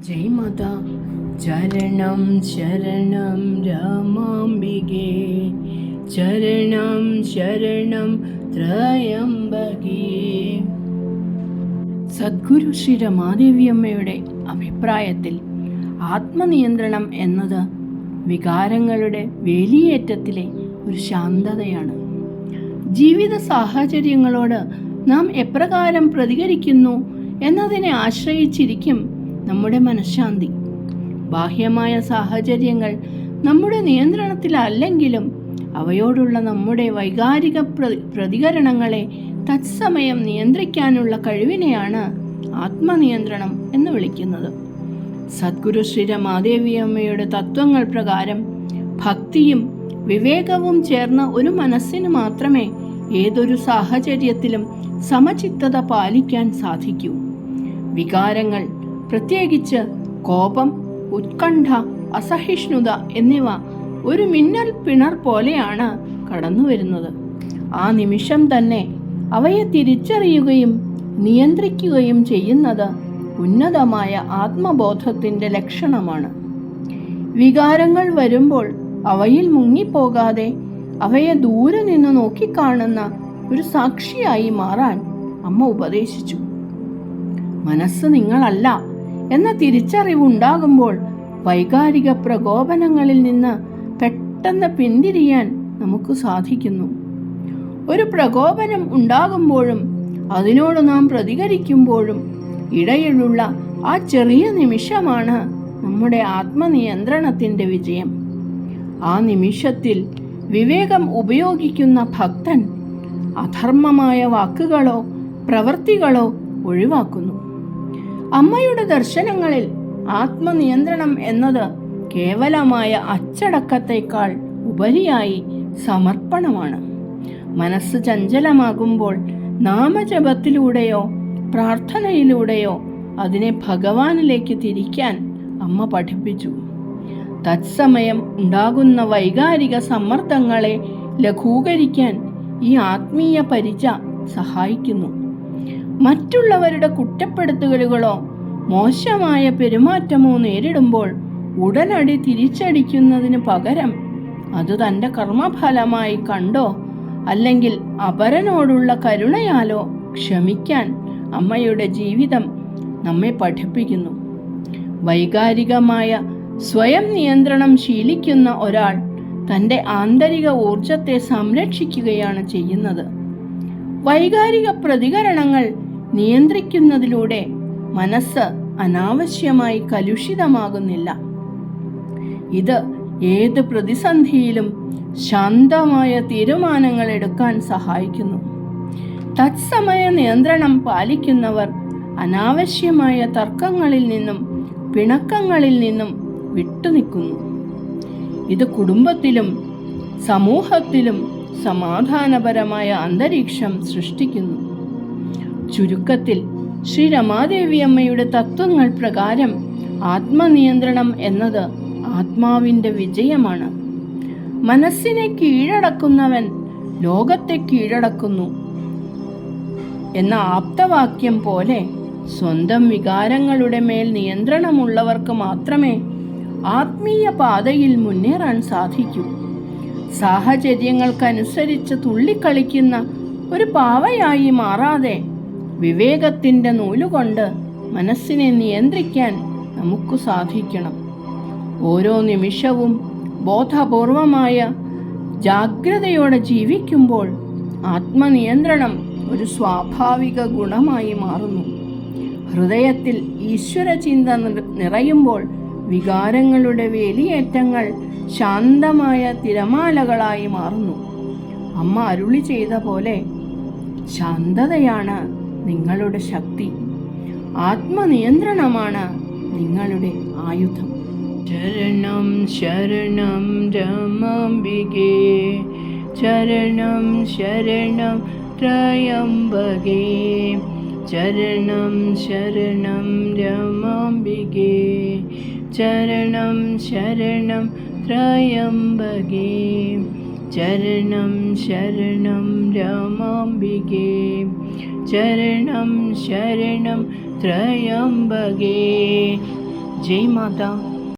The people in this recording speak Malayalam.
ജയ് മാതാ. ചരണം ശരണം രാമാംബികേ, ചരണം ശരണം ത്രയംബകേ. സദ്ഗുരു ശ്രീ രമാദേവിയമ്മയുടെ അഭിപ്രായത്തിൽ ആത്മനിയന്ത്രണം എന്നത് വികാരങ്ങളുടെ വേലിയേറ്റത്തിലെ ഒരു ശാന്തതയാണ്. ജീവിത സാഹചര്യങ്ങളോട് നാം എപ്രകാരം പ്രതികരിക്കുന്നു എന്നതിനെ ആശ്രയിച്ചിരിക്കും നമ്മുടെ മനഃശാന്തി. ബാഹ്യമായ സാഹചര്യങ്ങൾ നമ്മുടെ നിയന്ത്രണത്തിലല്ലെങ്കിലും അവയോടുള്ള നമ്മുടെ വൈകാരിക പ്രതികരണങ്ങളെ തത്സമയം നിയന്ത്രിക്കാനുള്ള കഴിവിനെയാണ് ആത്മനിയന്ത്രണം എന്ന് വിളിക്കുന്നത്. സദ്ഗുരു ശ്രീ രമാദേവിയമ്മയുടെ തത്വങ്ങൾ പ്രകാരം ഭക്തിയും വിവേകവും ചേർന്ന ഒരു മനസ്സിന് മാത്രമേ ഏതൊരു സാഹചര്യത്തിലും സമചിത്തത പാലിക്കാൻ സാധിക്കൂ. വികാരങ്ങൾ, പ്രത്യേകിച്ച് കോപം, ഉത്കണ്ഠ, അസഹിഷ്ണുത എന്നിവ ഒരു മിന്നൽ പിണർ പോലെയാണ് കടന്നു വരുന്നത്. ആ നിമിഷം തന്നെ അവയെ തിരിച്ചറിയുകയും നിയന്ത്രിക്കുകയും ചെയ്യുന്നത് ഉന്നതമായ ആത്മബോധത്തിൻ്റെ ലക്ഷണമാണ്. വികാരങ്ങൾ വരുമ്പോൾ അവയിൽ മുങ്ങിപ്പോകാതെ അവയെ ദൂരെ നിന്ന് നോക്കിക്കാണുന്ന ഒരു സാക്ഷിയായി മാറാൻ അമ്മ ഉപദേശിച്ചു. മനസ്സ് നിങ്ങളല്ല എന്ന തിരിച്ചറിവുണ്ടാകുമ്പോൾ വൈകാരിക പ്രകോപനങ്ങളിൽ നിന്ന് പെട്ടെന്ന് പിന്തിരിയാൻ നമുക്ക് സാധിക്കുന്നു. ഒരു പ്രകോപനം ഉണ്ടാകുമ്പോഴും അതിനോട് നാം പ്രതികരിക്കുമ്പോഴും ഇടയിലുള്ള ആ ചെറിയ നിമിഷമാണ് നമ്മുടെ ആത്മനിയന്ത്രണത്തിൻ്റെ വിജയം. ആ നിമിഷത്തിൽ വിവേകം ഉപയോഗിക്കുന്ന ഭക്തൻ അധർമ്മമായ വാക്കുകളോ പ്രവൃത്തികളോ ഒഴിവാക്കുന്നു. അമ്മയുടെ ദർശനങ്ങളിൽ ആത്മനിയന്ത്രണം എന്നത് കേവലമായ അച്ചടക്കത്തേക്കാൾ ഉപരിയായി സമർപ്പണമാണ്. മനസ്സ് ചഞ്ചലമാകുമ്പോൾ നാമജപത്തിലൂടെയോ പ്രാർത്ഥനയിലൂടെയോ അതിനെ ഭഗവാനിലേക്ക് തിരിക്കാൻ അമ്മ പഠിപ്പിച്ചു. തത്സമയം ഉണ്ടാകുന്ന വൈകാരിക സമ്മർദ്ദങ്ങളെ ലഘൂകരിക്കാൻ ഈ ആത്മീയ പരിച സഹായിക്കുന്നു. മറ്റുള്ളവരുടെ കുറ്റപ്പെടുത്തലുകളോ മോശമായ പെരുമാറ്റമോ നേരിടുമ്പോൾ ഉടനടി തിരിച്ചടിക്കുന്നതിന് പകരം അത് തൻ്റെ കർമ്മഫലമായി കണ്ടോ അല്ലെങ്കിൽ അപരനോടുള്ള കരുണയാലോ ക്ഷമിക്കാൻ അമ്മയുടെ ജീവിതം നമ്മെ പഠിപ്പിക്കുന്നു. വൈകാരികമായ സ്വയം നിയന്ത്രണം ശീലിക്കുന്ന ഒരാൾ തൻ്റെ ആന്തരിക ഊർജത്തെ സംരക്ഷിക്കുകയാണ് ചെയ്യുന്നത്. വൈകാരിക പ്രതികരണങ്ങൾ നിയന്ത്രിക്കുന്നതിലൂടെ മനസ്സ് അനാവശ്യമായി കലുഷിതമാകുന്നില്ല. ഇത് ഏത് പ്രതിസന്ധിയിലും ശാന്തമായ തീരുമാനങ്ങൾ എടുക്കാൻ സഹായിക്കുന്നു. തത്സമയ നിയന്ത്രണം പാലിക്കുന്നവർ അനാവശ്യമായ തർക്കങ്ങളിൽ നിന്നും പിണക്കങ്ങളിൽ നിന്നും വിട്ടുനിൽക്കുന്നു. ഇത് കുടുംബത്തിലും സമൂഹത്തിലും സമാധാനപരമായ അന്തരീക്ഷം സൃഷ്ടിക്കുന്നു. ചുരുക്കത്തിൽ ശ്രീ രമാദേവിയമ്മയുടെ തത്വങ്ങൾ പ്രകാരം ആത്മനിയന്ത്രണം എന്നത് ആത്മാവിൻ്റെ വിജയമാണ്. മനസ്സിനെ കീഴടക്കുന്നവൻ ലോകത്തെ കീഴടക്കുന്നു എന്ന ആപ്തവാക്യം പോലെ സ്വന്തം വികാരങ്ങളുടെ മേൽ നിയന്ത്രണമുള്ളവർക്ക് മാത്രമേ ആത്മീയ പാതയിൽ മുന്നേറാൻ സാധിക്കൂ. സാഹചര്യങ്ങൾക്കനുസരിച്ച് തുള്ളിക്കളിക്കുന്ന ഒരു പാവയായി മാറാതെ വിവേകത്തിൻ്റെ നൂലുകൊണ്ട് മനസ്സിനെ നിയന്ത്രിക്കാൻ നമുക്ക് സാധിക്കണം. ഓരോ നിമിഷവും ബോധപൂർവമായ ജാഗ്രതയോടെ ജീവിക്കുമ്പോൾ ആത്മനിയന്ത്രണം ഒരു സ്വാഭാവിക ഗുണമായി മാറുന്നു. ഹൃദയത്തിൽ ഈശ്വരചിന്ത നിറയുമ്പോൾ വികാരങ്ങളുടെ വേലിയേറ്റങ്ങൾ ശാന്തമായ തിരമാലകളായി മാറുന്നു. അമ്മ അരുളി ചെയ്ത പോലെ ശാന്തതയാണ് നിങ്ങളുടെ ശക്തി, ആത്മനിയന്ത്രണമാണ് നിങ്ങളുടെ ആയുധം. ശരണം ശരണം രമാംബികേ, ചരണം ശരണം ത്രയംബകേ, ചരണം ശരണം രമാംബികേ, ചരണം ശരണം ത്രയംബകേ, ചരണം ശരണം രമാംബികേ, ചരണം ശരണം ത്രയംബകേ. ജയ് മാതാ.